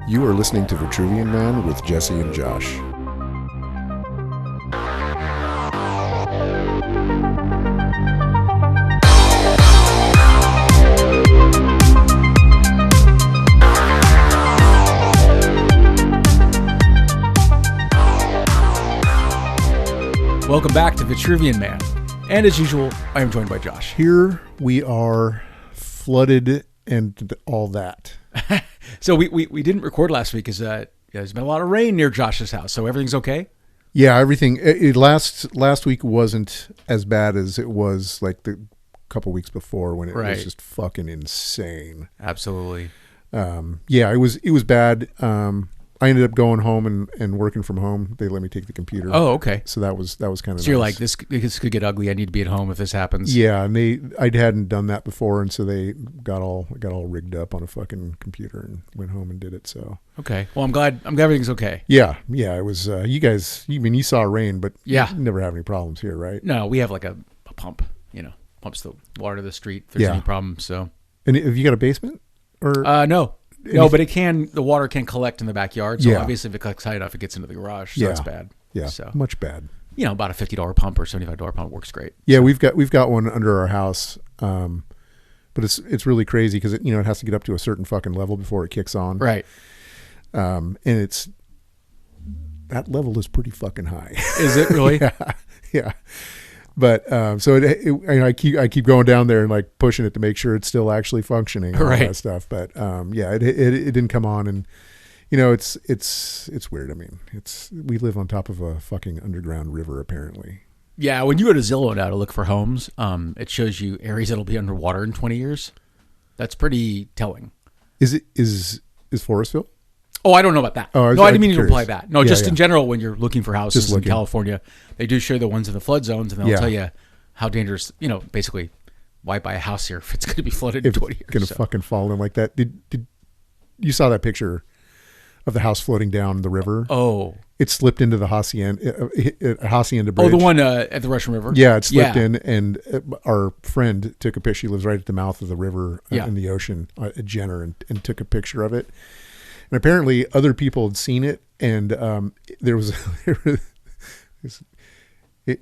You are listening to Vitruvian Man with Jesse and Josh. Welcome back to Vitruvian Man. And as usual, I am joined by Josh. Here we are, flooded and all that. So we didn't record last week because there's been a lot of rain near Josh's house. So everything's okay? Yeah, everything. Last week wasn't as bad as it was like the couple weeks before when it was just fucking insane. Absolutely. Yeah, it was bad. I ended up going home and working from home. They let me take the computer. Oh, okay. So that was kind of So nice. you're like, this could get ugly. I need to be at home if this happens. Yeah, and I hadn't done that before, and so they got all rigged up on a fucking computer and went home and did it. So okay. Well, I'm glad everything's okay. yeah. It was you guys. You saw rain, but yeah, you never have any problems here, right? No, we have like a pump. Pumps the water to the street if there's any problem. So. And have you got a basement or no? No, but the water can collect in the backyard. So obviously if it collects high enough, it gets into the garage. So that's bad. Yeah, so much bad. About a $50 pump or $75 pump works great. Yeah, so. we've got one under our house, but it's really crazy because it has to get up to a certain fucking level before it kicks on. Right. And that level is pretty fucking high. Is it really? Yeah. But so I keep going down there and like pushing it to make sure it's still actually functioning and all that stuff. But it didn't come on, and it's weird. I mean, we live on top of a fucking underground river apparently. Yeah, when you go to Zillow now to look for homes, it shows you areas that'll be underwater in 20 years. That's pretty telling. Is Forestville? Oh, I don't know about that. Oh, I didn't mean to imply that. No, just in general, when you're looking for houses in California, they do show the ones in the flood zones, and they'll tell you how dangerous, basically, why buy a house here if it's going to be flooded in 20 years? It's going to fucking fall in like that. Did you saw that picture of the house floating down the river? Oh. It slipped into the Hacienda Bridge. Oh, the one at the Russian River? Yeah, it slipped in, and our friend took a picture. She lives right at the mouth of the river in the ocean at Jenner, and took a picture of it. And apparently other people had seen it, and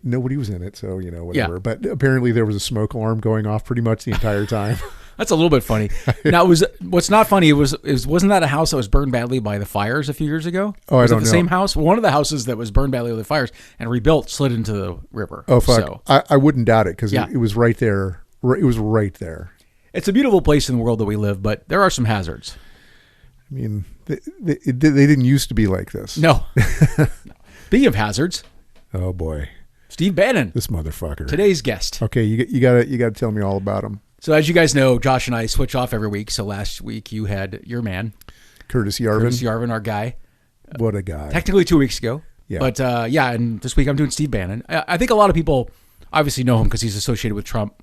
nobody was in it, so whatever. Yeah. But apparently there was a smoke alarm going off pretty much the entire time. That's a little bit funny. Now, what's not funny wasn't that a house that was burned badly by the fires a few years ago? Oh, I don't know. Was it the same house? One of the houses that was burned badly by the fires and rebuilt slid into the river. Oh, fuck. So, I wouldn't doubt it because it was right there. It was right there. It's a beautiful place in the world that we live, but there are some hazards. I mean, they didn't used to be like this. No. Speaking of hazards. Oh, boy. Steve Bannon. This motherfucker. Today's guest. Okay, you gotta tell me all about him. So as you guys know, Josh and I switch off every week. So last week you had your man. Curtis Yarvin, our guy. What a guy. Technically 2 weeks ago. Yeah. But and this week I'm doing Steve Bannon. I think a lot of people obviously know him because he's associated with Trump.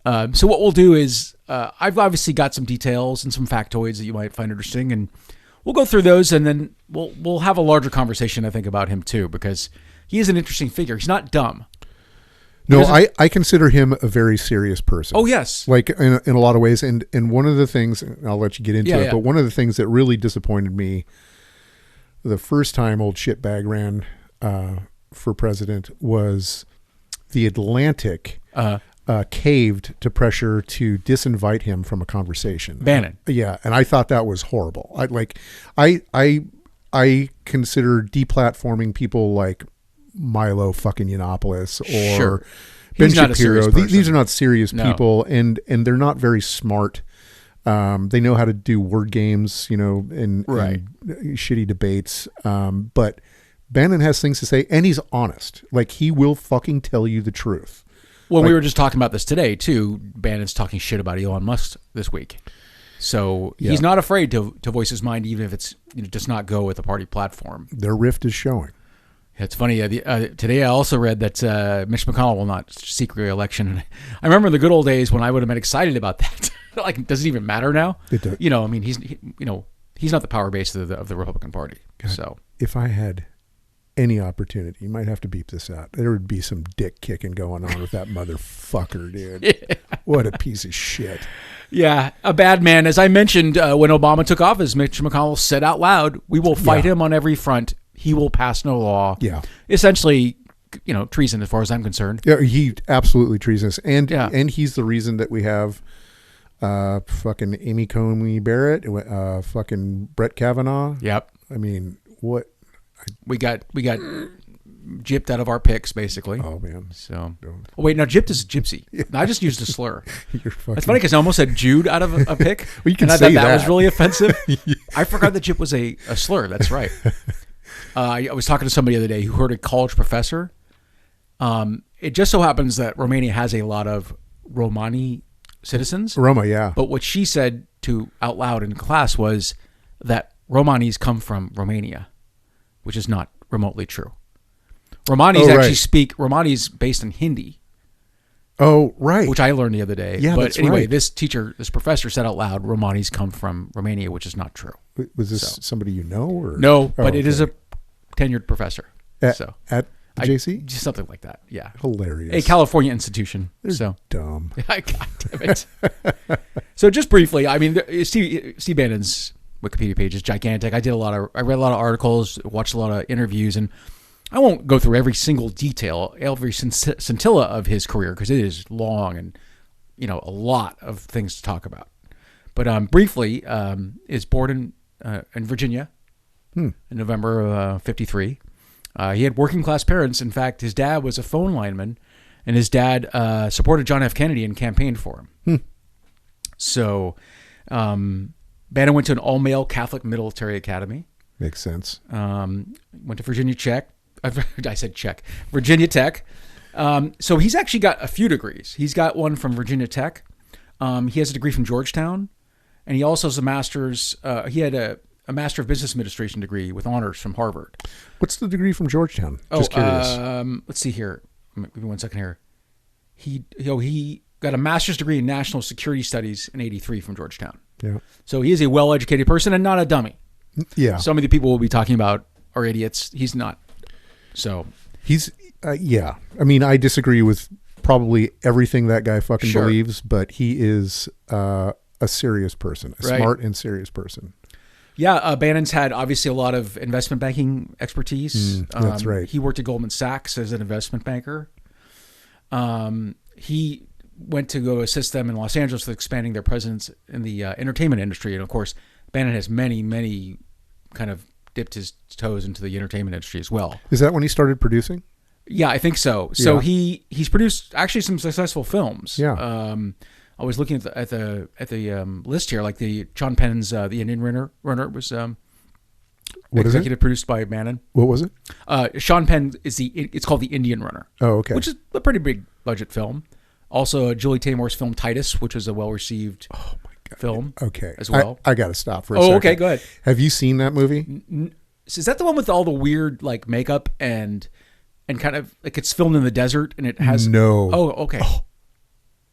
So what we'll do is I've obviously got some details and some factoids that you might find interesting, and we'll go through those, and then we'll have a larger conversation, I think, about him too, because he is an interesting figure. He's not dumb. No, I consider him a very serious person. Oh, yes. Like in a lot of ways. And one of the things, and I'll let you get into it, but one of the things that really disappointed me the first time old shitbag ran for president was the Atlantic caved to pressure to disinvite him from a conversation. Bannon. Yeah, and I thought that was horrible. I consider deplatforming people like Milo fucking Yiannopoulos or Ben Shapiro. These are not serious people, and they're not very smart. They know how to do word games, and shitty debates. But Bannon has things to say, and he's honest. Like, he will fucking tell you the truth. Well, we were just talking about this today too. Bannon's talking shit about Elon Musk this week. So he's not afraid to voice his mind, even if it's just not go with the party platform. Their rift is showing. It's funny. Today I also read that Mitch McConnell will not seek re-election. I remember in the good old days when I would have been excited about that. Like, does it even matter now? It does. I mean, he's not the power base of the Republican Party. God, so if I had any opportunity, you might have to beep this out. There would be some dick kicking going on with that motherfucker, dude. Yeah. What a piece of shit. Yeah, a bad man. As I mentioned, when Obama took office, Mitch McConnell said out loud, "We will fight him on every front. He will pass no law." Yeah. Essentially, treason as far as I'm concerned. Yeah, he absolutely treasonous. And he's the reason that we have fucking Amy Coney Barrett, fucking Brett Kavanaugh. Yep. I mean, what? We got gypped out of our picks, basically. Oh, man. So, wait, now gypped is gypsy. Yeah. I just used a slur. You're fucking... That's funny because I almost said Jude out of a pick. Well, you can and say I thought that was really offensive. Yeah. I forgot that gyp was a slur. That's right. I was talking to somebody the other day who heard a college professor. It just so happens that Romania has a lot of Romani citizens. Roma, yeah. But what she said out loud in class was that Romanis come from Romania, which is not remotely true. Romani's based in Hindi. Oh, right. Which I learned the other day. Yeah, but that's anyway, right. this professor said out loud, Romanis come from Romania, which is not true. Was this somebody you know? Or? No, but it is a tenured professor. At JC? Just something like that, yeah. Hilarious. A California institution. They're dumb. God damn it. So just briefly, I mean, Steve Bannon's Wikipedia page is gigantic. I read a lot of articles, watched a lot of interviews, and I won't go through every single detail, every scintilla of his career, because it is long and, a lot of things to talk about. But briefly, is born in Virginia in November of 1953. He had working class parents. In fact, his dad was a phone lineman, and his dad supported John F. Kennedy and campaigned for him. So Bannon went to an all-male Catholic military academy. Makes sense. Went to Virginia Tech. Virginia Tech. So he's actually got a few degrees. He's got one from Virginia Tech. He has a degree from Georgetown, and he also has a master's. He had a Master of Business Administration degree with honors from Harvard. What's the degree from Georgetown? Just curious. Let's see here. Give me 1 second here. He got a master's degree in National Security Studies in '83 from Georgetown. Yeah. So he is a well-educated person and not a dummy. Yeah. Some of the people we'll be talking about are idiots. He's not. So he's yeah. I mean, I disagree with probably everything that guy fucking believes, but he is a serious person, smart and serious person. Yeah, Bannon's had obviously a lot of investment banking expertise. That's right. He worked at Goldman Sachs as an investment banker. He went to go assist them in Los Angeles with expanding their presence in the entertainment industry. And of course, Bannon has many kind of dipped his toes into the entertainment industry as well. Is that when he started producing? Yeah, I think so. So he's produced actually some successful films. Yeah. I was looking at the list here, like the Sean Penn's The Indian Runner was executive produced by Bannon. What was it? Sean Penn it's called The Indian Runner. Oh, okay. Which is a pretty big budget film. Also, Julie Taymor's film Titus, which was a well-received film. Okay. As well. I got to stop for a second. Oh, okay, go ahead. Have you seen that movie? Is that the one with all the weird like makeup and kind of like it's filmed in the desert and it has No. Oh, okay. Oh.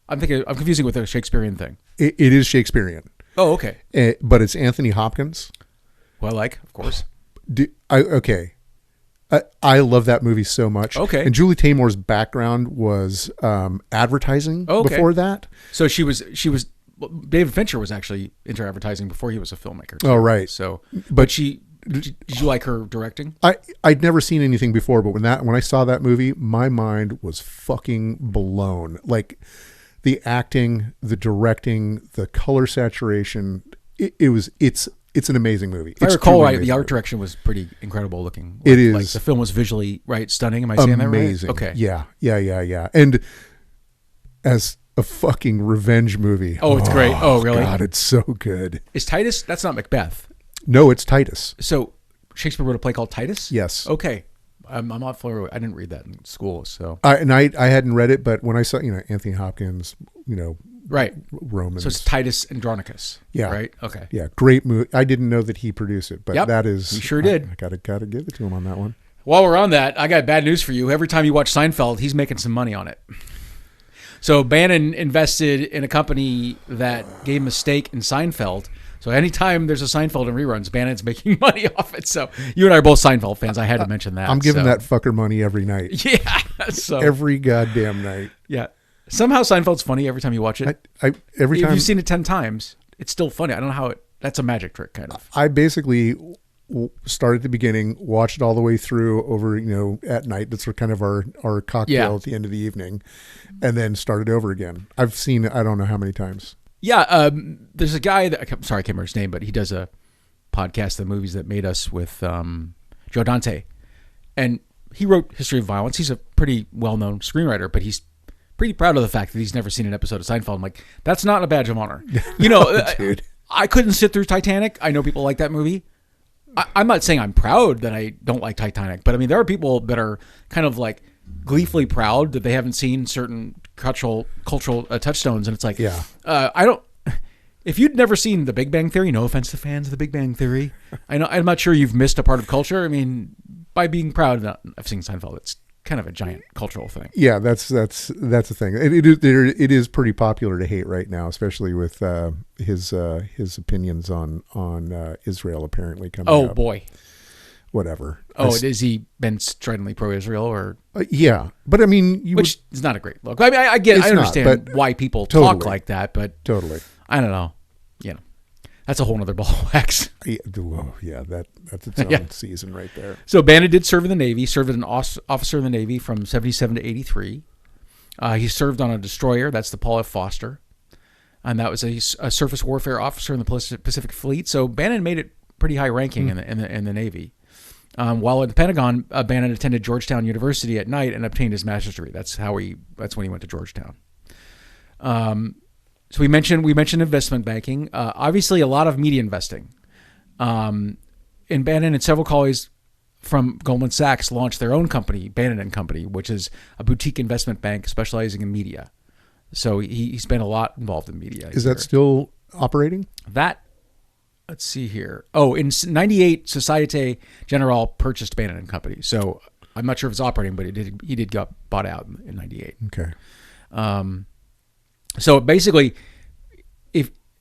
I'm confusing with a Shakespearean thing. It is Shakespearean. Oh, okay. But it's Anthony Hopkins. Well, of course. I love that movie so much. Okay. And Julie Taymor's background was advertising before that. So she was. David Fincher was actually into advertising before he was a filmmaker. Oh, right. So, but did you like her directing? I'd never seen anything before, but when I saw that movie, my mind was fucking blown. Like the acting, the directing, the color saturation. It's an amazing movie. If I recall right, the art direction was pretty incredible looking. It is. Like the film was visually stunning. Am I saying that right? Amazing. Okay. Yeah. And as a fucking revenge movie. Oh, it's great. Oh, really? God, it's so good. Is Titus? That's not Macbeth. No, it's Titus. So Shakespeare wrote a play called Titus? Yes. Okay. I'm not familiar with. I didn't read that in school, so. I hadn't read it, but when I saw, Anthony Hopkins, right, Romans. So it's Titus Andronicus. Yeah. Right. Okay. Yeah. Great movie. I didn't know that he produced it, but that is. He sure did. I gotta give it to him on that one. While we're on that, I got bad news for you. Every time you watch Seinfeld, he's making some money on it. So Bannon invested in a company that gave him a stake in Seinfeld. So anytime there's a Seinfeld in reruns, Bannon's making money off it. So you and I are both Seinfeld fans. I had to mention that. I'm giving that fucker money every night. Yeah. So every goddamn night. Yeah. Somehow Seinfeld's funny every time you watch it. Every time if you've seen it 10 times, it's still funny. I don't know how that's a magic trick, kind of. I basically start at the beginning, watch it all the way through over, at night. That's kind of our cocktail at the end of the evening, and then start it over again. I've seen it, I don't know how many times. Yeah. There's a guy that, I'm sorry, I can't remember his name, but he does a podcast, The Movies That Made Us, with Joe Dante. And he wrote History of Violence. He's a pretty well-known screenwriter, but he's pretty proud of the fact that he's never seen an episode of Seinfeld. I'm like, that's not a badge of honor. Dude. I couldn't sit through Titanic. I know people like that movie. I'm not saying I'm proud that I don't like Titanic, but I mean, there are people that are kind of like gleefully proud that they haven't seen certain cultural touchstones. And it's like, if you'd never seen The Big Bang Theory, no offense to fans of The Big Bang Theory, I'm not sure you've missed a part of culture. I mean, by being proud that I've seen Seinfeld, it's kind of a giant cultural thing. Yeah, that's the thing. It is pretty popular to hate right now, especially with his opinions on Israel apparently coming up. Oh boy, whatever. Has he been stridently pro-Israel or? Yeah, but I mean, which is not a great look. I mean, I understand why people talk like that, but totally, I don't know. That's a whole nother ball of wax. Yeah, that's its own season right there. So Bannon did serve in the Navy, served as an officer in the Navy from 77 to 83. He served on a destroyer, that's the Paul F. Foster. And that was a surface warfare officer in the Pacific Fleet. So Bannon made it pretty high ranking in the Navy. While at the Pentagon, Bannon attended Georgetown University at night and obtained his master's degree. That's when he went to Georgetown. So we mentioned investment banking. Obviously, a lot of media investing. And Bannon and several colleagues from Goldman Sachs launched their own company, Bannon and Company, which is a boutique investment bank specializing in media. So he's been a lot involved in media. Is that still operating? Let's see here. Oh, in 98, Societe Generale purchased Bannon and Company. So I'm not sure if it's operating, but he did get bought out in 98. Okay. So basically,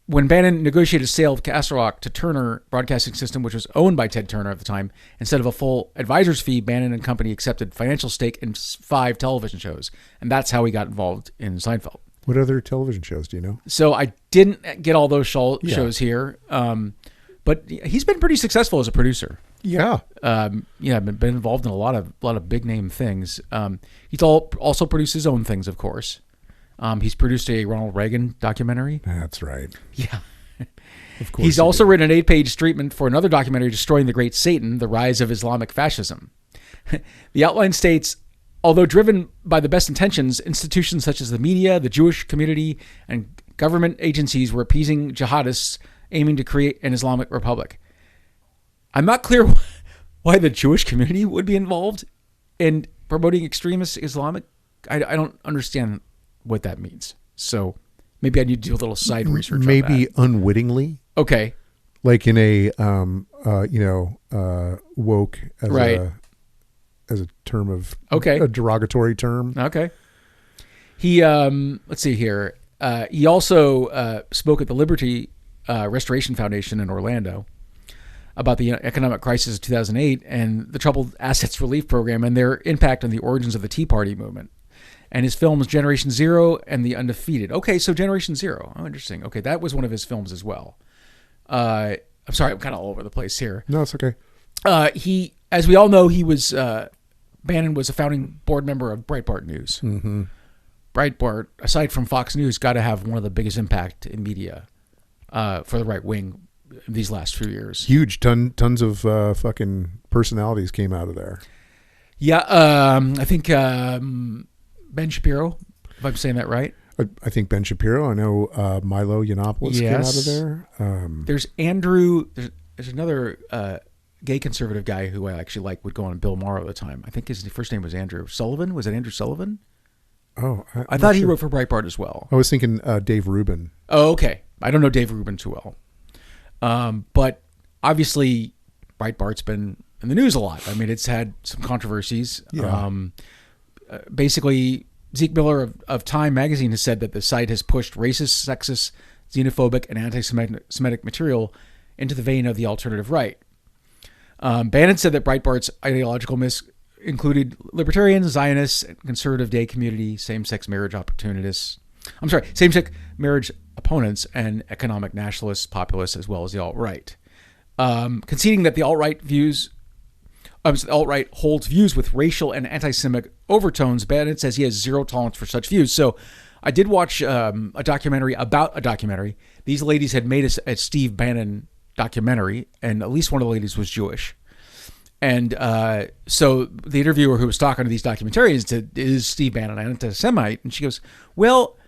when Bannon negotiated a sale of Castle Rock to Turner Broadcasting System, which was owned by Ted Turner at the time, instead of a full advisor's fee, Bannon and Company accepted financial stake in 5 television shows, and that's how he got involved in Seinfeld. What other television shows do you know? So I didn't get all those shows here, but he's been pretty successful as a producer. Yeah. I've been involved in a lot of big name things. He's also produced his own things, of course. He's produced a Ronald Reagan documentary. That's right. Yeah. Of course. He's also written an 8-page treatment for another documentary, Destroying the Great Satan, The Rise of Islamic Fascism. The outline states, although driven by the best intentions, institutions such as the media, the Jewish community, and government agencies were appeasing jihadists aiming to create an Islamic republic. I'm not clear why the Jewish community would be involved in promoting extremist Islamic. I don't understand what that means. So maybe I need to do a little side research on that. Maybe unwittingly. Okay. Like in a, woke as a term of, a derogatory term. Okay. He, let's see here. He also spoke at the Liberty Restoration Foundation in Orlando about the economic crisis of 2008 and the Troubled Assets Relief Program and their impact on the origins of the Tea Party movement. And his films Generation Zero and The Undefeated. Okay, so Generation Zero. Oh, interesting. Okay, that was one of his films as well. I'm sorry, I'm kind of all over the place here. No, it's okay. He, as we all know, Bannon was a founding board member of Breitbart News. Mm-hmm. Breitbart, aside from Fox News, got to have one of the biggest impact in media for the right wing these last few years. Huge. Tons of fucking personalities came out of there. Yeah, I think Ben Shapiro, if I'm saying that right. I think Ben Shapiro. I know Milo Yiannopoulos came out of there. There's Andrew. There's another gay conservative guy who I actually would go on Bill Maher all the time. I think his first name was Andrew Sullivan. Was it Andrew Sullivan? Oh, I thought he wrote for Breitbart as well. I was thinking Dave Rubin. Oh, okay. I don't know Dave Rubin too well. But obviously Breitbart's been in the news a lot. I mean, it's had some controversies. Yeah. Basically, Zeke Miller of Time magazine has said that the site has pushed racist, sexist, xenophobic, and anti-Semitic material into the vein of the alternative right. Bannon said that Breitbart's ideological included libertarians, Zionists, conservative gay community, same-sex marriage opportunists. Same-sex marriage opponents and economic nationalists, populists, as well as the alt-right. Conceding that the alt-right holds views with racial and anti-Semitic overtones, Bannon says he has zero tolerance for such views. So I did watch a documentary about a documentary. These ladies had made a Steve Bannon documentary, and at least one of the ladies was Jewish. And so the interviewer who was talking to these documentarians said, is Steve Bannon an anti-Semite? And she goes, well,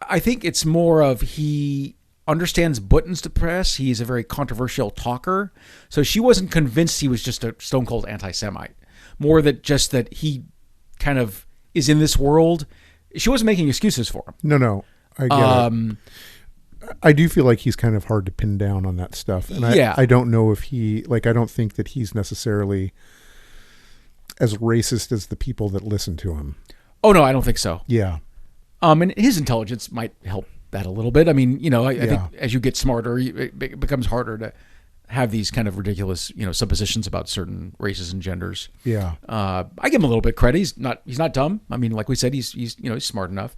I think it's more of he understands buttons to press. He's a very controversial talker. So she wasn't convinced he was just a stone cold anti-Semite. More that just that he kind of is in this world. She wasn't making excuses for him. No, I get it. I do feel like he's kind of hard to pin down on that stuff. And I don't know if I don't think that he's necessarily as racist as the people that listen to him. Oh, no, I don't think so. Yeah. And his intelligence might help that a little bit. I mean, I think as you get smarter, it becomes harder to have these kind of ridiculous, suppositions about certain races and genders. Yeah. I give him a little bit of credit. He's not dumb. I mean, like we said, he's smart enough.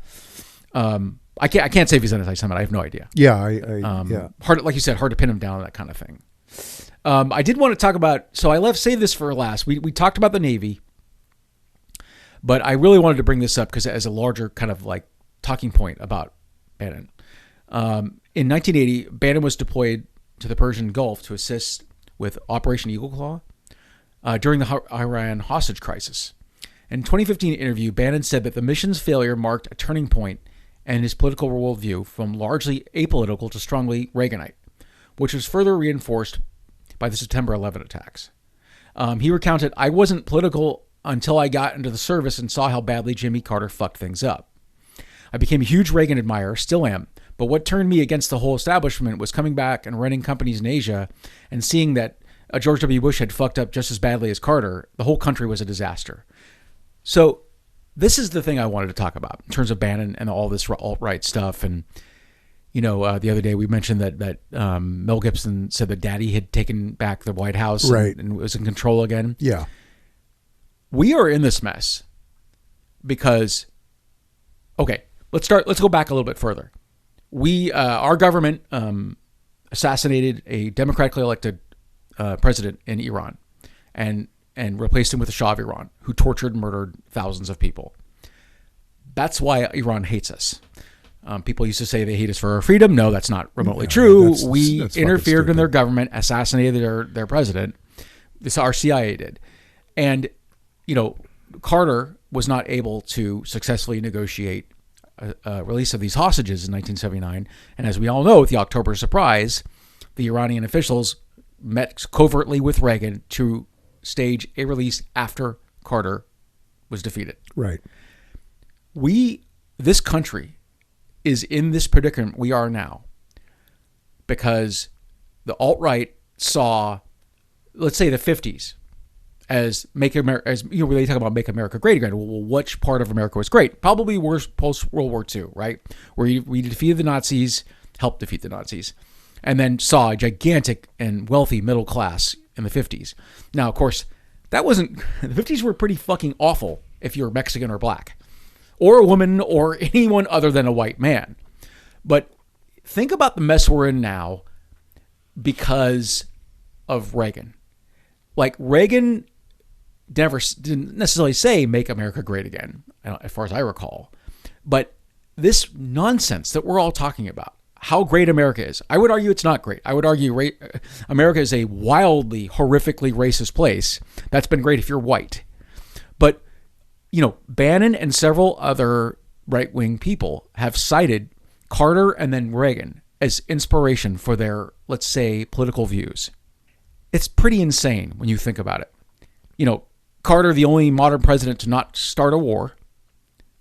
I can't say if he's an anti-Semite. I have no idea. Yeah. Yeah. Hard, like you said, hard to pin him down on that kind of thing. I did want to talk about, so I save this for last. We talked about the Navy, but I really wanted to bring this up because as a larger kind of like talking point about Bannon. In 1980, Bannon was deployed to the Persian Gulf to assist with Operation Eagle Claw during the Iran hostage crisis. In a 2015 interview, Bannon said that the mission's failure marked a turning point in his political worldview from largely apolitical to strongly Reaganite, which was further reinforced by the September 11 attacks. He recounted, I wasn't political until I got into the service and saw how badly Jimmy Carter fucked things up. I became a huge Reagan admirer, still am, but what turned me against the whole establishment was coming back and running companies in Asia and seeing that George W. Bush had fucked up just as badly as Carter. The whole country was a disaster. So this is the thing I wanted to talk about in terms of Bannon and all this alt-right stuff. And, the other day we mentioned that Mel Gibson said that Daddy had taken back the White House and was in control again. Yeah. We are in this mess because, okay, let's go back a little bit further. Our government assassinated a democratically elected president in Iran and replaced him with the Shah of Iran, who tortured and murdered thousands of people. That's why Iran hates us. People used to say they hate us for our freedom. No, that's not remotely true. We interfered in their government, assassinated their president. Our CIA did. And, Carter was not able to successfully negotiate a release of these hostages in 1979. And as we all know, with the October surprise, the Iranian officials met covertly with Reagan to stage a release after Carter was defeated. Right. This country is in this predicament we are now because the alt-right saw, let's say, the 50s as make America, as they talk about make America great again. Well, which part of America was great? Probably post World War II, right? Where we defeated the Nazis, helped defeat the Nazis, and then saw a gigantic and wealthy middle class in the 50s. Now, of course, the 50s were pretty fucking awful if you're Mexican or black, or a woman, or anyone other than a white man. But think about the mess we're in now because of Reagan. Like, Reagan didn't necessarily say make America great again, as far as I recall. But this nonsense that we're all talking about, how great America is, I would argue it's not great. I would argue America is a wildly, horrifically racist place. That's been great if you're white. But, Bannon and several other right-wing people have cited Carter and then Reagan as inspiration for their, let's say, political views. It's pretty insane when you think about it. Carter, the only modern president to not start a war,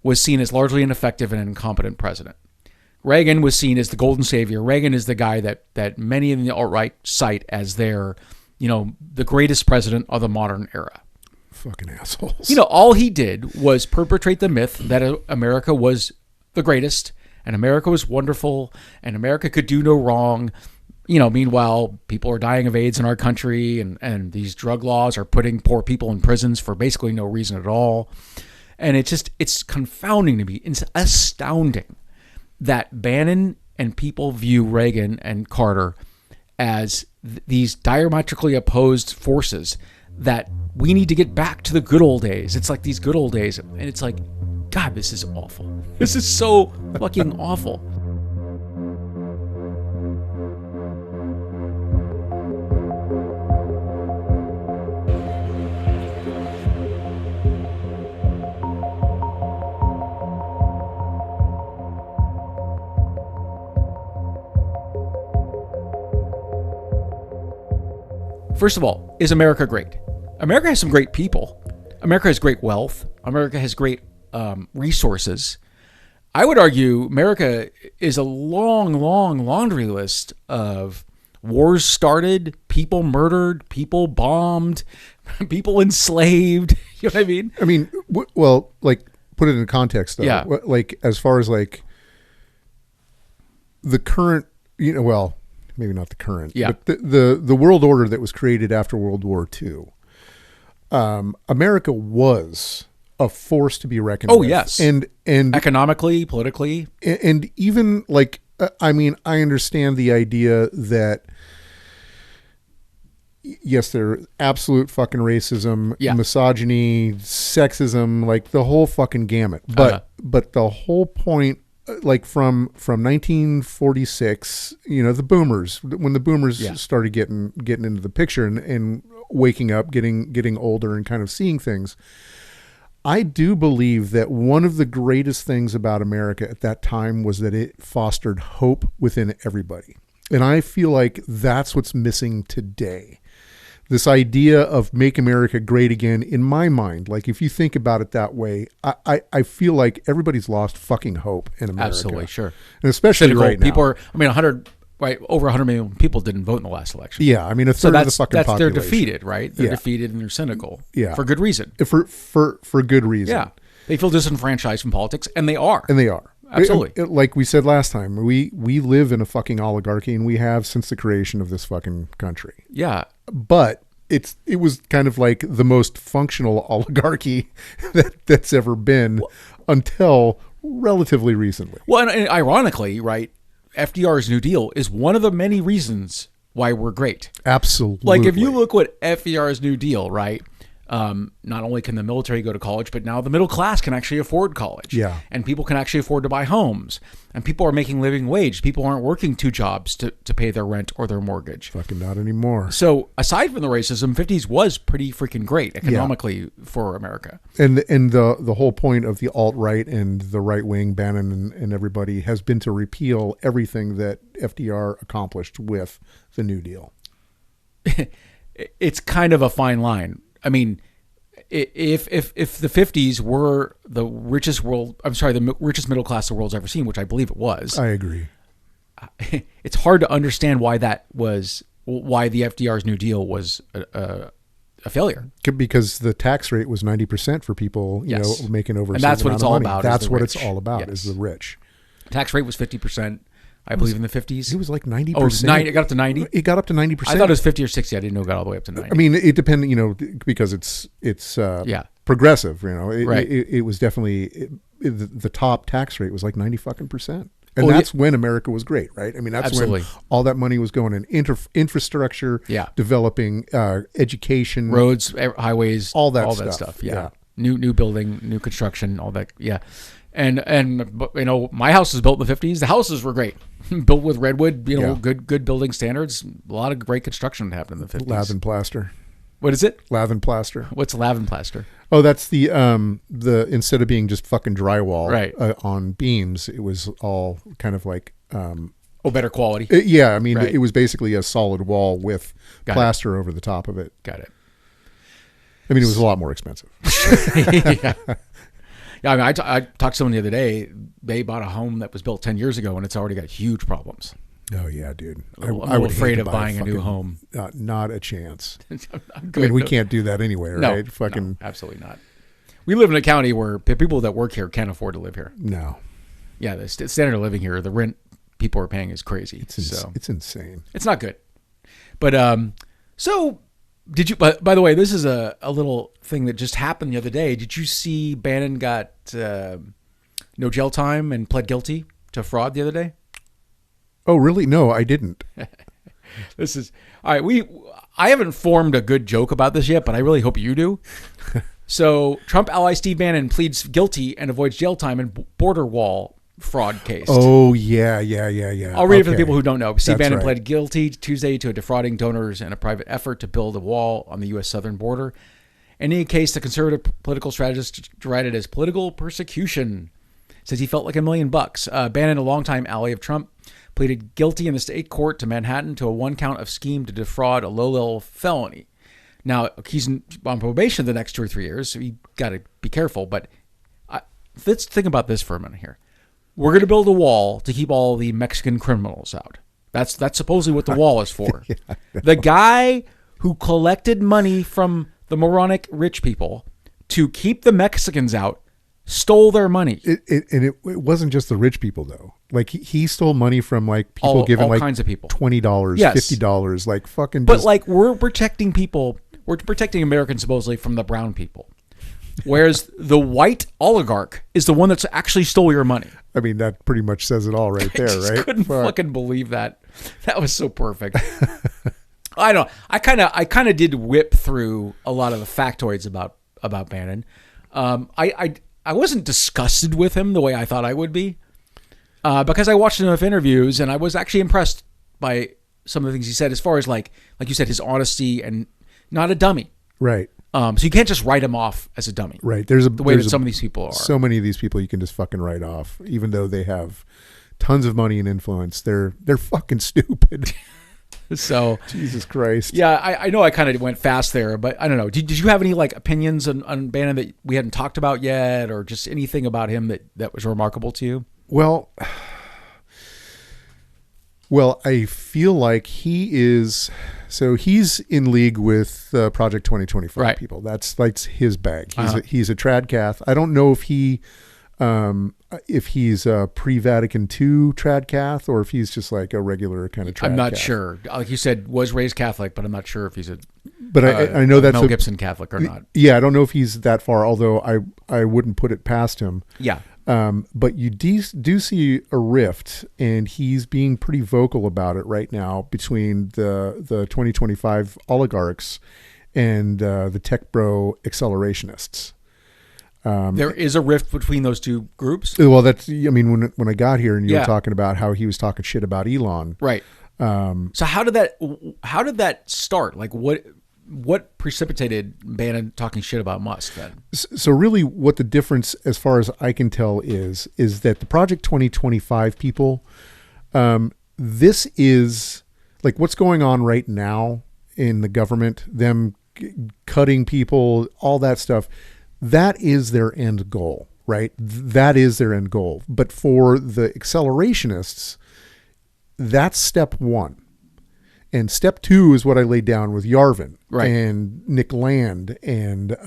was seen as largely ineffective and an incompetent president. Reagan was seen as the golden savior. Reagan is the guy that many in the alt-right cite as their, the greatest president of the modern era. Fucking assholes. All he did was perpetrate the myth that America was the greatest and America was wonderful and America could do no wrong. Meanwhile, people are dying of AIDS in our country, and these drug laws are putting poor people in prisons for basically no reason at all. And it's confounding to me. It's astounding that Bannon and people view Reagan and Carter as these diametrically opposed forces that we need to get back to the good old days. It's like these good old days. And it's like, God, this is awful. This is so fucking awful. First of all, is America great? America has some great people. America has great wealth. America has great resources. I would argue America is a long, long laundry list of wars started, people murdered, people bombed, people enslaved. You know what I mean? I mean, well, like, put it in context, though. Yeah. Like, as far as, like, the current, well, maybe not the current, but the world order that was created after World War II, America was a force to be reckoned with. Oh, yes. And economically, politically. And even, like, I mean, I understand the idea that, yes, there's absolute fucking racism, misogyny, sexism, like the whole fucking gamut. But the whole point, like from 1946, the boomers, when the boomers started getting into the picture and waking up, getting older and kind of seeing things, I do believe that one of the greatest things about America at that time was that it fostered hope within everybody. And I feel like that's what's missing today. This idea of make America great again, in my mind, like if you think about it that way, I feel like everybody's lost fucking hope in America. Absolutely, sure. And especially right now. People are, over 100 million people didn't vote in the last election. Yeah, I mean, a third of the fucking population. They're defeated, right? They're defeated and they're cynical. Yeah. For good reason. For good reason. Yeah. They feel disenfranchised from politics, and they are. Absolutely. Like we said last time, we live in a fucking oligarchy, and we have since the creation of this fucking country. Yeah. But it was kind of like the most functional oligarchy that's ever been until relatively recently. Well, and ironically, right, FDR's New Deal is one of the many reasons why we're great. Absolutely. Like if you look what FDR's New Deal, right, not only can the military go to college, but now the middle class can actually afford college. Yeah. And people can actually afford to buy homes. And people are making living wage. People aren't working two jobs to pay their rent or their mortgage. Fucking not anymore. So aside from the racism, 50s was pretty freaking great economically for America. And the whole point of the alt-right and the right-wing, Bannon and everybody, has been to repeal everything that FDR accomplished with the New Deal. It's kind of a fine line. I mean, if the 50s were the richest richest middle class the world's ever seen, which I believe it was. I agree. It's hard to understand why the FDR's New Deal was a failure. Because the tax rate was 90% for people, making over. And that's what it's all about. That's what it's all about. Is the rich. Tax rate was 50%. I believe in the 50s. It was like 90%. Oh, it got up to 90? It got up to 90%. I thought it was 50 or 60. I didn't know it got all the way up to 90. I mean, it depended, because it's progressive, Right. It was definitely, the top tax rate was like 90%. And that's when America was great, right? I mean, that's when all that money was going in infrastructure, developing education. Roads, highways. All that stuff. Yeah. New building, new construction, all that. Yeah. And my house was built in the 50s. The houses were great. Built with redwood, good building standards. A lot of great construction happened in the 50s. Lath and plaster. What is it? Lath and plaster. What's lath and plaster? Oh, that's the instead of being just fucking drywall on beams, it was all kind of like better quality. I mean, it was basically a solid wall with plaster over the top of it. Got it. I mean, it was a lot more expensive. Yeah. Yeah, I mean, I talked to someone the other day. They bought a home that was built 10 years ago, and it's already got huge problems. Oh, yeah, dude. I'm a little afraid of buying a new home. Not a chance. I mean, we can't do that anyway, right? No, absolutely not. We live in a county where people that work here can't afford to live here. No. Yeah, the standard of living here, the rent people are paying is crazy. It's insane. It's not good. But so did you? By the way, this is a little thing that just happened the other day. Did you see Bannon got no jail time and pled guilty to fraud the other day? Oh, really? No, I didn't. This is all right. I haven't formed a good joke about this yet, but I really hope you do. So Trump ally Steve Bannon pleads guilty and avoids jail time in border wall fraud case. Oh, yeah. I'll read it for the people who don't know. Steve Bannon pled guilty Tuesday to defrauding donors in a private effort to build a wall on the U.S. southern border. In any case, the conservative political strategist derided as political persecution. Says he felt like $1 million. Bannon, a longtime ally of Trump, pleaded guilty in the state court to Manhattan to a one-count of scheme to defraud, a low-level felony. Now, he's on probation the next 2 or 3 years, so you got to be careful. But let's think about this for a minute here. We're going to build a wall to keep all the Mexican criminals out. That's supposedly what the wall is for. Yeah, the guy who collected money from the moronic rich people to keep the Mexicans out stole their money. It wasn't just the rich people, though. Like, he stole money from, like, people giving, like, kinds of people. $20, yes. $50, like, fucking. But, like, we're protecting people. We're protecting Americans, supposedly, from the brown people. Whereas the white oligarch is the one that's actually stole your money. I mean, that pretty much says it all right there, right? I couldn't fucking believe that. That was so perfect. I don't know. I kind of did whip through a lot of the factoids about Bannon. I wasn't disgusted with him the way I thought I would be, because I watched enough interviews and I was actually impressed by some of the things he said, as far as like you said, his honesty and not a dummy. Right. So you can't just write him off as a dummy. Right. The way that some of these people are. So many of these people you can just fucking write off, even though they have tons of money and influence. They're fucking stupid. So Jesus Christ. Yeah, I know I kind of went fast there, but I don't know. Did you have any like opinions on Bannon that we hadn't talked about yet, or just anything about him that was remarkable to you? Well, I feel like he's in league with Project 2025 people. That's his bag. He's a tradcath. I don't know if he's a pre-Vatican II tradcath or if he's just like a regular kind of tradcath. I'm not sure. Like you said, was raised Catholic, but I'm not sure if he's But I know that's Mel Gibson Catholic or not. Yeah, I don't know if he's that far, although I wouldn't put it past him. Yeah. But you do see a rift, and he's being pretty vocal about it right now between the 2025 oligarchs and the tech bro accelerationists. There is a rift between those two groups. Well, when I got here and you were talking about how he was talking shit about Elon, right? So how did that start? Like what precipitated Bannon talking shit about Musk then? So really, what the difference, as far as I can tell, is that the Project 2025 people, this is like what's going on right now in the government. Them cutting people, all that stuff. That is their end goal, right? That is their end goal. But for the accelerationists, that's step one. And step two is what I laid down with Yarvin, right, and Nick Land and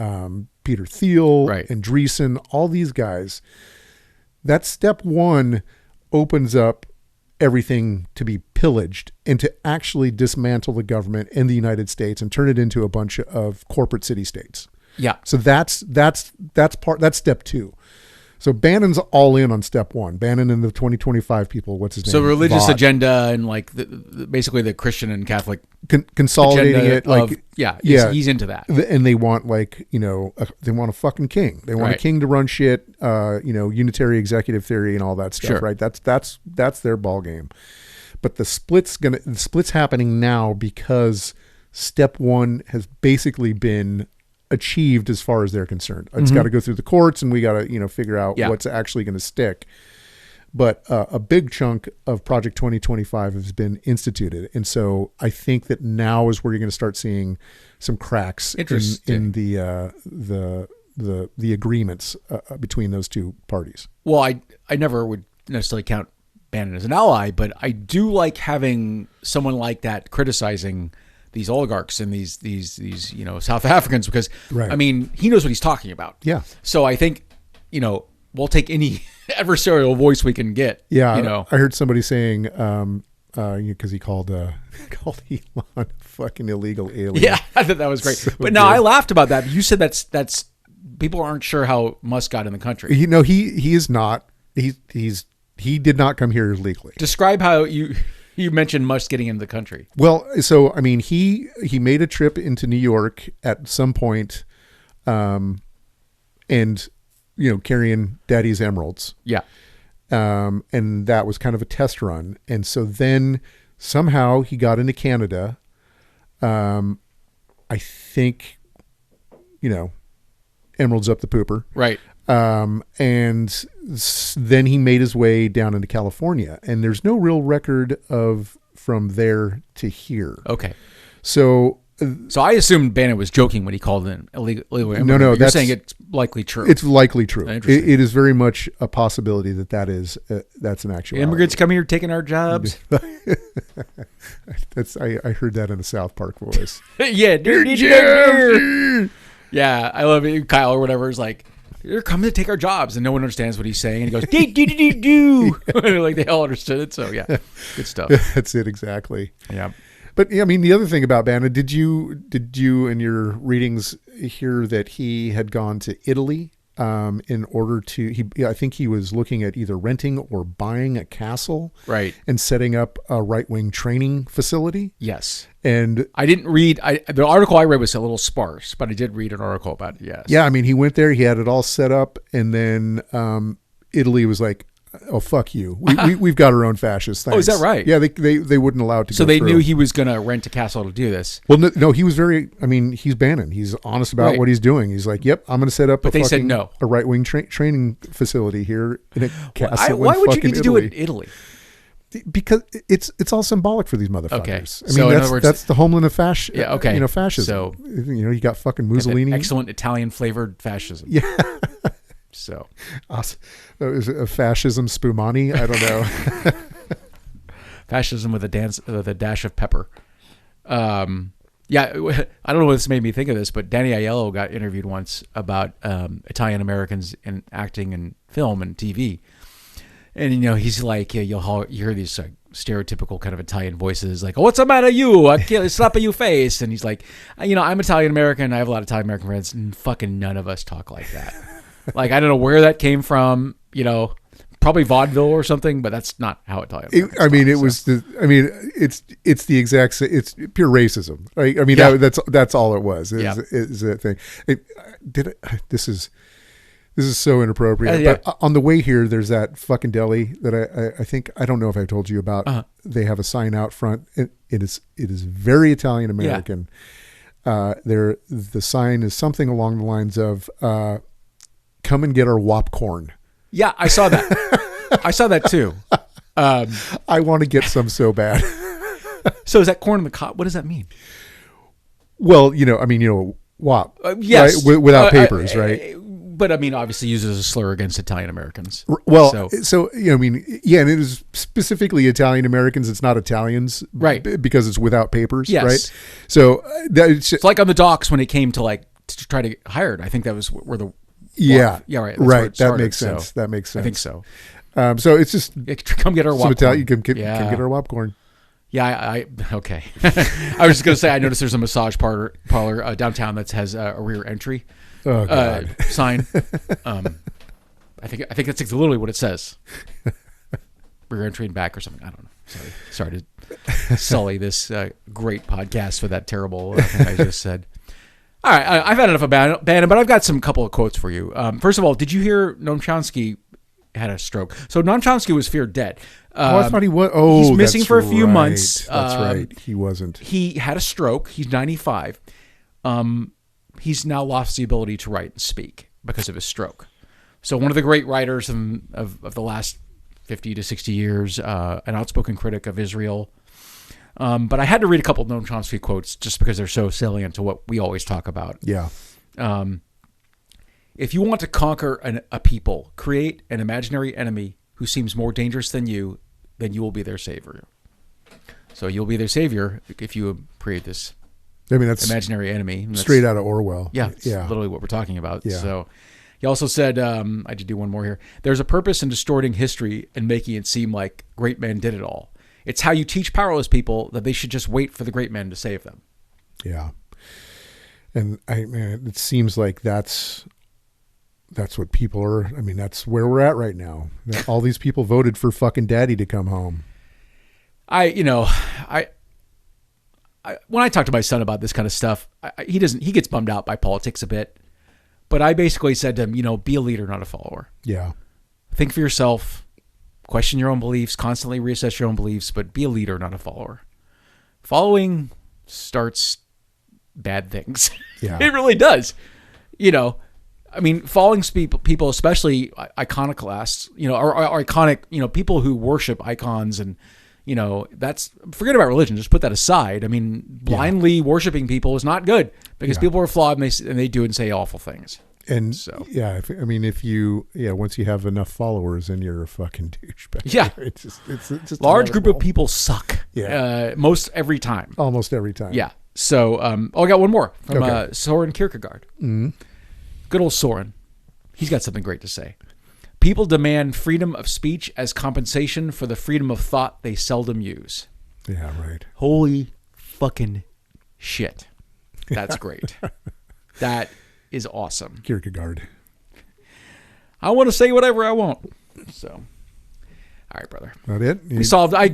Peter Thiel, right, and Dreesen, all these guys. That step one opens up everything to be pillaged and to actually dismantle the government in the United States and turn it into a bunch of corporate city states. Yeah. So that's step two. So Bannon's all in on step one. Bannon and the 2025 people. What's his name? So religious agenda and like basically the Christian and Catholic consolidating it. Like he's into that. And they want they want a fucking king. They want a king to run shit. Unitary executive theory and all that stuff. Sure. Right. That's their ball game. But the split's happening now because step one has basically been achieved as far as they're concerned. It's got to go through the courts, and we got to figure out what's actually going to stick. But a big chunk of Project 2025 has been instituted, and so I think that now is where you're going to start seeing some cracks in the agreements between those two parties. Well, I never would necessarily count Bannon as an ally, but I do like having someone like that criticizing these oligarchs and these South Africans, because right. I mean, he knows what he's talking about. Yeah. So I think we'll take any adversarial voice we can get. Yeah, you know. I heard somebody saying because he called Elon fucking illegal alien. Yeah, I thought that was great. So but now I laughed about that. You said that's people aren't sure how Musk got in the country. He is not. He did not come here legally. Describe how you mentioned Musk getting into the country. Well, so I mean, he made a trip into New York at some point, and carrying Daddy's emeralds. Yeah. And that was kind of a test run. And so then somehow he got into Canada. I think, emeralds up the pooper. Right. And then he made his way down into California, and there's no real record of from there to here. Okay. So I assumed Bannon was joking when he called in illegal. No, you're saying it's likely true. It's likely true. It is very much a possibility that's an actuality. Immigrants coming here taking our jobs. I heard that in a South Park voice. Yeah, yeah, I love it. Kyle or whatever is like, they're coming to take our jobs, and no one understands what he's saying, and he goes do. Like they all understood it. So yeah, good stuff. That's it exactly. Yeah. But I mean, the other thing about Bannon, did you in your readings hear that he had gone to Italy in order to? I think he was looking at either renting or buying a castle, right, and setting up a right-wing training facility. Yes, and I didn't read. The article I read was a little sparse, but I did read an article about it. Yes, yeah. I mean, he went there, he had it all set up, and then Italy was like, oh, fuck you. We've got our own fascists. Thanks. Oh, is that right? Yeah, they wouldn't allow it to go through. So they through. knew he was going to rent a castle to do this. Well, no, he was he's Bannon. He's honest about what he's doing. He's like, yep, I'm going to set up they said no. A right-wing training facility here in a castle why would you need to do it in Italy? Because it's all symbolic for these motherfuckers. Okay. I mean, that's the homeland of fascism. Yeah, okay. Fascism. So, you got fucking Mussolini. Excellent Italian-flavored fascism. Yeah. So, is it a fascism spumani? I don't know. Fascism with a dash of pepper. Yeah, I don't know what this made me think of this, but Danny Aiello got interviewed once about Italian Americans in acting and film and TV, and he's like, you hear these stereotypical kind of Italian voices, like, oh, what's the matter, you? I can't slap you face, and he's like, I'm Italian American. I have a lot of Italian American friends, and fucking none of us talk like that. Like, I don't know where that came from, probably vaudeville or something, but that's not how Italian. It's the exact, it's pure racism. Right? I mean, that's all it was. Is that thing. This is so inappropriate. But on the way here, there's that fucking deli that I think, I don't know if I told you about. Uh-huh. They have a sign out front. It is very Italian American. Yeah. The sign is something along the lines of, come and get our wop corn. Yeah, I saw that. I saw that too. I want to get some so bad. So is that corn on the cob? What does that mean? Well, wop. Yes. Right? Without papers, right? But I mean, obviously used as a slur against Italian Americans. Well, so and it is specifically Italian Americans. It's not Italians, right? Because it's without papers, yes. Right? So it's like on the docks when it came to to try to get hired. I think that was where the yeah, right, right. That makes sense. That makes sense. I think so. So it's just come get our wop corn. You can get our wop corn. Yeah, okay. I was just gonna say, I noticed there's a massage parlor downtown that has a rear entry sign. I think that's literally what it says. Rear entry and back or something. I don't know. Sorry to sully this great podcast for that terrible thing I just said. All right, I've had enough of Bannon, but I've got some couple of quotes for you. First of all, did you hear Noam Chomsky had a stroke? So Noam Chomsky was feared dead. I thought he was. Oh, he's missing for a few months. That's right. He wasn't. He had a stroke. He's 95. He's now lost the ability to write and speak because of his stroke. So one of the great writers of the last 50 to 60 years, an outspoken critic of Israel. But I had to read a couple of Noam Chomsky quotes just because they're so salient to what we always talk about. Yeah. If you want to conquer a people, create an imaginary enemy who seems more dangerous than you, then you will be their savior. So you'll be their savior if you create this that's imaginary enemy. Straight out of Orwell. Yeah. Literally what we're talking about. Yeah. So, He also said, I did do one more here. There's a purpose in distorting history and making it seem like great men did it all. It's how you teach powerless people that they should just wait for the great men to save them. Yeah. And it seems like that's what people are. I mean, that's where we're at right now. All these people voted for fucking daddy to come home. When I talk to my son about this kind of stuff, he gets bummed out by politics a bit. But I basically said to him, be a leader, not a follower. Yeah. Think for yourself, question your own beliefs, constantly reassess your own beliefs, but be a leader, not a follower. Following starts bad things. Yeah. It really does. Following people, especially iconoclasts, or iconic, people who worship icons and, that's, forget about religion. Just put that aside. Blindly worshiping people is not good because people are flawed and they do and say awful things. And so, if you once you have enough followers, then you're a fucking douchebag. Yeah. It's just large group of people suck. Yeah. Almost every time. Yeah. So, I got one more from Soren Kierkegaard. Mm-hmm. Good old Soren. He's got something great to say. People demand freedom of speech as compensation for the freedom of thought they seldom use. Yeah, right. Holy fucking shit. That's great. That is awesome. Kierkegaard. I want to say whatever I want. So, all right, brother. That it? We solved. I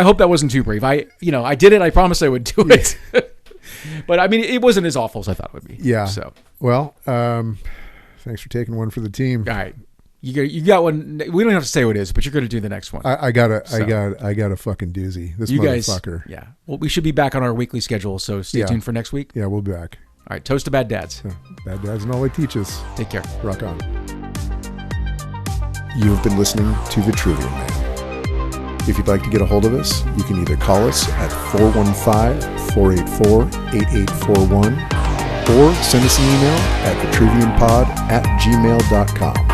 hope that wasn't too brief. I did it. I promised I would do it. But it wasn't as awful as I thought it would be. Yeah. So, well, thanks for taking one for the team. All right. You got one. We don't have to say what it is, but you're going to do the next one. I got a fucking doozy. This motherfucker. Guys, yeah. Well, we should be back on our weekly schedule, so stay tuned for next week. Yeah, we'll be back. All right. Toast to bad dads. Bad dads and all they teach us. Take care. Rock on. You have been listening to The Trivial Man. If you'd like to get a hold of us, you can either call us at 415-484-8841 or send us an email at thetriviumpod@gmail.com.